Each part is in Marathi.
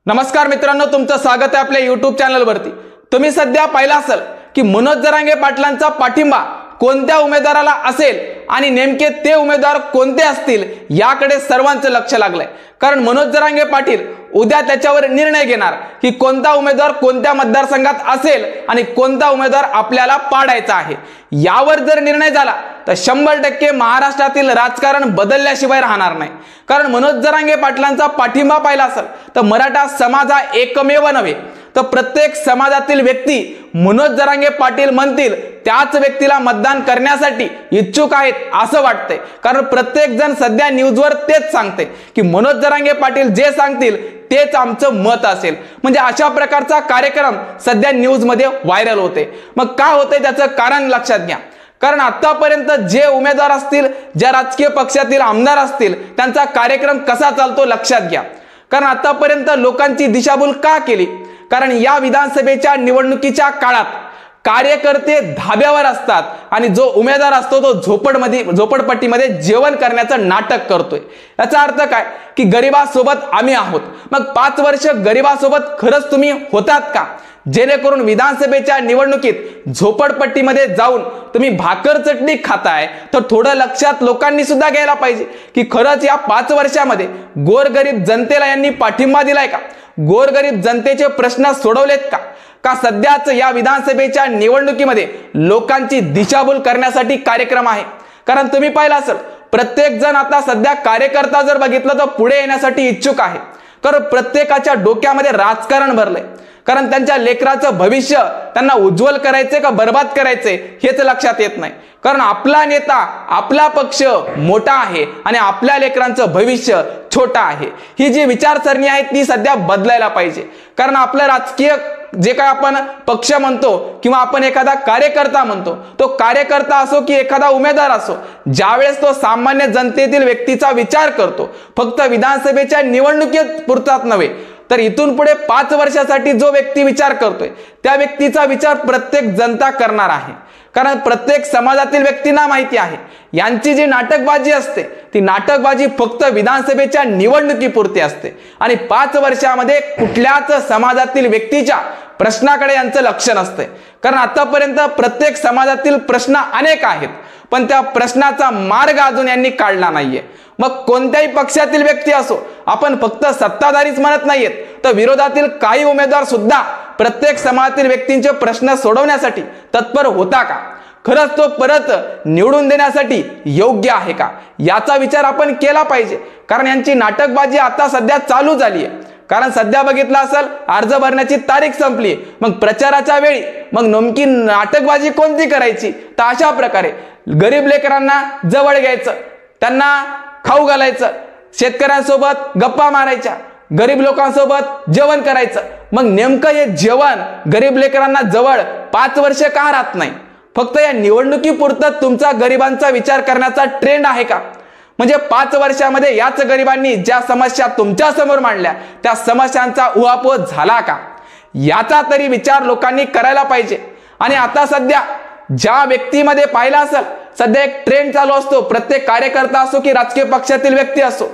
नमस्कार मित्रांनो, तुमचं स्वागत आहे आपल्या YouTube चॅनलवरती। तुम्ही सध्या पाहिलं असेल की मनोज जरांगे पाटलांचा पाठिंबा कोणत्या उमेदवाराला असेल आणि नेमके ते उमेदवार कोणते असतील याकडे सर्वांचं लक्ष लागलंय। कारण मनोज जरांगे पाटील उद्या त्याच्यावर निर्णय घेणार की कोणता उमेदवार कोणत्या मतदारसंघात असेल आणि कोणता उमेदवार आपल्याला पाडायचा आहे। यावर जर निर्णय झाला तर 100% महाराष्ट्रातील राजकारण बदलल्याशिवाय राहणार नाही। कारण मनोज जरांगे पाटलांचा पाठिंबा पाहिला असेल तर मराठा समाज हा एकमेव नव्हे तर प्रत्येक समाजातील व्यक्ती मनोज जरांगे पाटील म्हणतील त्याच व्यक्तीला मतदान करण्यासाठी इच्छुक आहेत असं वाटतंय। कारण प्रत्येक जण सध्या न्यूजवर तेच सांगते की मनोज जरांगे पाटील जे सांगतील तेच आमचं मत असेल। म्हणजे अशा प्रकारचा कार्यक्रम सध्या न्यूज मध्ये व्हायरल होते। मग काय होते त्याचं कारण लक्षात घ्या। कारण आतापर्यंत जे उमेदवार असतील, ज्या राजकीय पक्षातील आमदार असतील, त्यांचा कार्यक्रम कसा चालतो लक्षात घ्या। कारण आतापर्यंत लोकांची दिशाभूल का केली? कारण या विधानसभेच्या निवडणुकीच्या काळात कार्यकर्ते धाब्यावर असतात आणि जो उमेदवार असतो तो झोपडपट्टीमध्ये जेवण करण्याचं नाटक करतोय। याचा अर्थ काय की गरिबासोबत आम्ही आहोत। मग 5 वर्ष गरिबासोबत खरंच तुम्ही होतात का? जेणेकरून विधानसभेच्या निवडणुकीत झोपडपट्टीमध्ये जाऊन तुम्ही भाकर चटणी खाताय तर थोडं लक्षात लोकांनी सुद्धा घ्यायला पाहिजे की खरंच या 5 वर्षामध्ये गोरगरीब जनतेला यांनी पाठिंबा दिलाय का? गोरगरीब जनतेचे प्रश्न सोडवलेत का? का सध्याच या विधानसभेच्या निवडणुकीमध्ये लोकांची दिशाभूल करण्यासाठी कार्यक्रम आहे? कारण तुम्ही पाहिलं असेल प्रत्येक जण आता सध्या कार्यकर्ता जर बघितलं तर पुढे येण्यासाठी इच्छुक आहे। कारण प्रत्येकाच्या डोक्यामध्ये राजकारण भरलंय। कारण त्यांच्या लेकराचं भविष्य त्यांना उज्ज्वल करायचे का बर्बाद करायचे हेच लक्षात येत नाही। कारण आपला नेता, आपला पक्ष मोठा आहे आणि आपल्या लेकरांचं भविष्य छोटा आहे। ही जी विचारसरणी आहे ती सध्या बदलायला पाहिजे। कारण आपलं राजकीय जे काय आपण पक्ष म्हणतो किंवा आपण एखादा कार्यकर्ता म्हणतो, तो कार्यकर्ता असो की एखादा उमेदवार असो, ज्यावेळेस तो सामान्य जनतेतील व्यक्तीचा विचार करतो, फक्त विधानसभेच्या निवडणुकीत पुरतात नव्हे तर इथून पुढे 5 वर्षासाठी जो व्यक्ती विचार करतोय त्या व्यक्तीचा विचार प्रत्येक जनता करणार आहे। कारण प्रत्येक समाजातील व्यक्तींना माहिती आहे यांची जी नाटकबाजी असते ती नाटकबाजी फक्त विधानसभेच्या निवडणुकीपुरती असते आणि 5 वर्षामध्ये कुठल्याच समाजातील व्यक्तीच्या प्रश्नाकडे यांचं लक्ष नसते। कारण आतापर्यंत प्रत्येक समाजातील प्रश्न अनेक आहेत पण त्या प्रश्नाचा मार्ग अजून यांनी काढला नाहीये। मग कोणत्याही पक्षातील व्यक्ती असो, आपण फक्त सत्ताधारीच म्हणत नाहीयेत तर विरोधातील काही उमेदवार सुद्धा प्रत्येक समाजातील व्यक्तींचे प्रश्न सोडवण्यासाठी तत्पर होता का? खरंच तो परत निवडून देण्यासाठी योग्य आहे का? याचा विचार आपण केला पाहिजे। कारण यांची नाटकबाजी आता सध्या चालू झाली आहे। कारण सध्या बघितलं असेल अर्ज भरण्याची तारीख संपली, मग प्रचाराच्या वेळी मग नेमकी नाटकबाजी कोणती करायची? तर अशा प्रकारे गरीब लेकरांना जवळ घ्यायचं, त्यांना खाऊ घालायचं, शेतकऱ्यांसोबत गप्पा मारायच्या, गरीब लोकांसोबत जेवण करायचं। मग नेमकं हे जेवण गरीब लेकरांना जवळ 5 वर्ष का राहत नाही? फक्त या निवडणुकीपुरतं तुमचा गरिबांचा विचार करण्याचा ट्रेंड आहे का? म्हणजे 5 वर्षामध्ये याच गरिबांनी ज्या समस्या तुमच्या समोर मांडल्या त्या समस्यांचा उहापोह झाला का? याचा तरी विचार लोकांनी करायला पाहिजे। आणि आता सध्या ज्या व्यक्तीमध्ये पाहिला असेल सध्या एक ट्रेंड चालू असतो, प्रत्येक कार्यकर्ता असो की राजकीय पक्षातील व्यक्ती असो,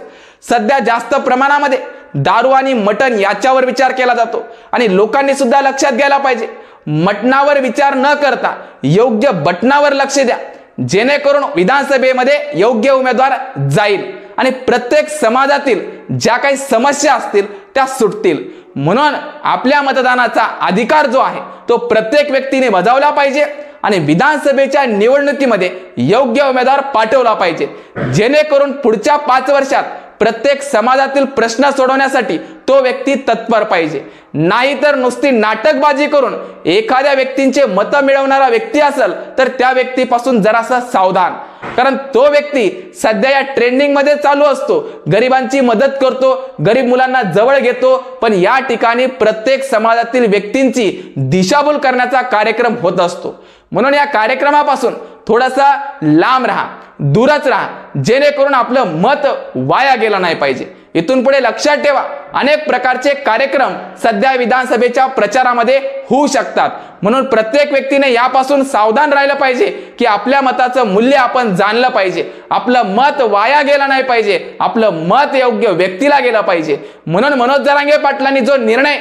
सध्या जास्त प्रमाणामध्ये दारू आणि मटण याच्यावर विचार केला जातो आणि लोकांनी सुद्धा लक्षात घ्यायला पाहिजे मटणावर विचार न करता योग्य बटणावर लक्ष द्या, जेणेकरून विधानसभेमध्ये योग्य उमेदवार जाईल आणि प्रत्येक समाजातील ज्या काही समस्या असतील त्या सुटतील। म्हणून आपल्या मतदानाचा अधिकार जो आहे तो प्रत्येक व्यक्तीने बजावला पाहिजे आणि विधानसभेच्या निवडणुकीमध्ये योग्य उमेदवार पाठवला पाहिजे, जेणेकरून पुढच्या 5 वर्षात प्रत्येक समाजातील प्रश्न सोडवण्यासाठी तो व्यक्ती तत्पर पाहिजे। नाहीतर नुसती नाटकबाजी करून एखाद्या व्यक्तींचे मत मिळवणारा व्यक्ती असेल तर त्या व्यक्तीपासून जरासा सावधान। कारण तो व्यक्ती सध्या या ट्रेंडिंग मध्ये चालू असतो, गरिबांची मदत करतो, गरीब मुलांना जवळ घेतो, पण या ठिकाणी प्रत्येक समाजातील व्यक्तींची दिशाभूल करण्याचा कार्यक्रम होत असतो। म्हणून या कार्यक्रमापासून थोडासा लांब राहा, दूरच राहा, जेणेकरून आपलं मत वाया गेलं नाही पाहिजे। इथून पुढे लक्षात ठेवा, अनेक प्रकारचे कार्यक्रम सध्या विधानसभेच्या प्रचारामध्ये होऊ शकतात, म्हणून प्रत्येक व्यक्तीने यापासून सावधान राहिलं पाहिजे की आपल्या मताचं मूल्य आपण जाणलं पाहिजे, आपलं मत वाया गेलं नाही पाहिजे, आपलं मत योग्य व्यक्तीला गेलं पाहिजे। म्हणून मनोज जरांगे पाटलांनी जो निर्णय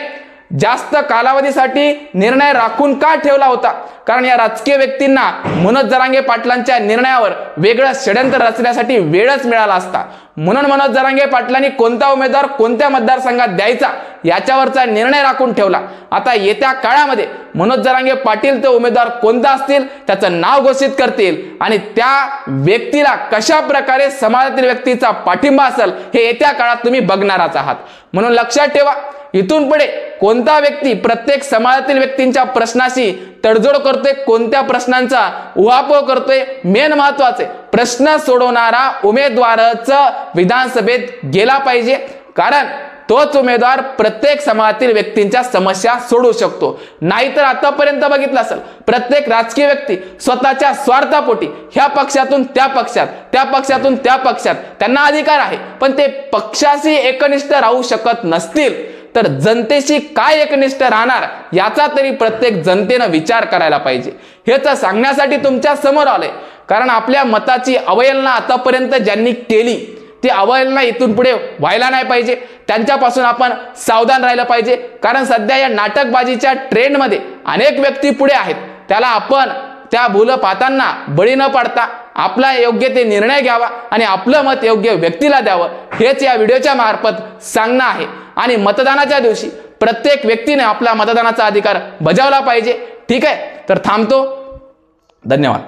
जास्त कालावधीसाठी निर्णय राखून का ठेवला होता, कारण या राजकीय व्यक्तींना मनोज जरांगे पाटलांच्या निर्णयावर वेगळं षड्यंत्र रचण्यासाठी वेळच मिळाला असता। म्हणून मनोज जरांगे पाटलांनी कोणता उमेदवार कोणत्या मतदारसंघात द्यायचा याच्यावरचा निर्णय राखून ठेवला। आता येत्या काळामध्ये मनोज जरांगे पाटील ते उमेदवार कोणता असतील त्याचं नाव घोषित करतील आणि त्या व्यक्तीला कशा प्रकारे समाजातील व्यक्तीचा पाठिंबा असेल हे येत्या काळात तुम्ही बघणारच आहात। म्हणून लक्षात ठेवा, इथून पुढे कोणता व्यक्ती प्रत्येक समाजातील व्यक्तींच्या प्रश्नाशी तडजोड करतोय, कोणत्या प्रश्नांचा उहापोह करतोय, मेन महत्वाचे प्रश्न सोडवणारा उमेदवारच विधानसभेत गेला पाहिजे, कारण तोच उमेदवार प्रत्येक समाजातील व्यक्तींच्या समस्या सोडवू शकतो। नाहीतर आतापर्यंत बघितलं असेल प्रत्येक राजकीय व्यक्ती स्वतःच्या स्वार्थापोटी ह्या पक्षातून त्या पक्षात, त्या पक्षातून त्या पक्षात, त्यांना अधिकार आहे पण ते पक्षाशी एकनिष्ठ राहू शकत नसतील तर जनतेशी काय एकनिष्ठ राहणार याचा तरी प्रत्येक जनतेनं विचार करायला पाहिजे। हेच सांगण्यासाठी तुमच्या समोर आलोय, कारण आपल्या मताची अवहेलना आतापर्यंत ज्यांनी केली ती अवहेलना इथून पुढे व्हायला नाही पाहिजे, त्यांच्यापासून आपण सावधान राहिलं पाहिजे। कारण सध्या या नाटकबाजीच्या ट्रेंडमध्ये अनेक व्यक्ती पुढे आहेत, त्याला आपण त्या भूल पाहताना बळी न पडता आपला योग्य ते निर्णय घ्यावा आणि आपलं मत योग्य व्यक्तीला द्यावं, हेच या व्हिडिओच्या मार्फत सांगणं आहे। आणि मतदानाच्या दिवशी प्रत्येक व्यक्तीने आपला मतदानाचा अधिकार बजावला पाहिजे। ठीक आहे, तर थांबतो, धन्यवाद।